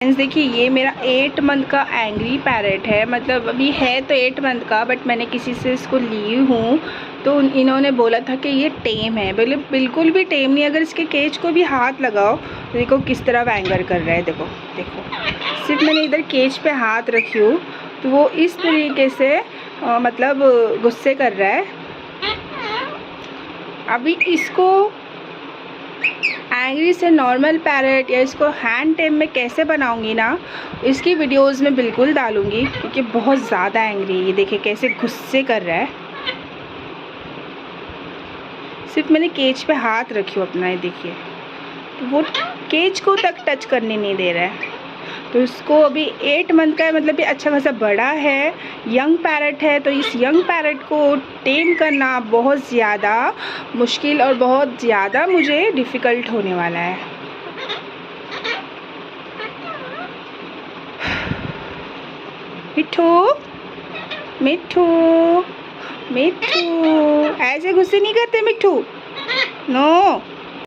Friends देखिए, ये मेरा 8 मंथ का एंग्री पैरेट है। मतलब अभी है तो 8 मंथ का, बट मैंने किसी से इसको ली हूँ तो इन्होंने बोला था कि ये टेम है। बोले बिल्कुल भी टेम नहीं। अगर इसके केज को भी हाथ लगाओ तो देखो किस तरह वैंगर कर रहा है। देखो देखो, सिर्फ मैंने इधर केज पे हाथ रखी हूँ तो वो इस तरीके से मतलब गुस्से कर रहा है। अभी इसको एंग्री से नॉर्मल पैरेट या इसको हैंड टेम में कैसे बनाऊंगी ना, इसकी वीडियोस में बिल्कुल डालूंगी, क्योंकि बहुत ज़्यादा एंग्री है। ये देखिए कैसे गुस्से कर रहा है। सिर्फ मैंने केज पे हाथ रखी हूँ अपना, ये देखिए, तो वो केज को तक टच करने नहीं दे रहा है। तो इसको अभी 8 मंथ का है, मतलब ये अच्छा खासा बड़ा है, यंग पैरेट है। तो इस यंग पैरेट को टेम करना बहुत ज़्यादा मुश्किल और बहुत ज़्यादा मुझे डिफ़िकल्ट होने वाला है। मिट्ठू मिट्ठू मिट्ठू, ऐसे गुस्से नहीं करते मिट्ठू, नो।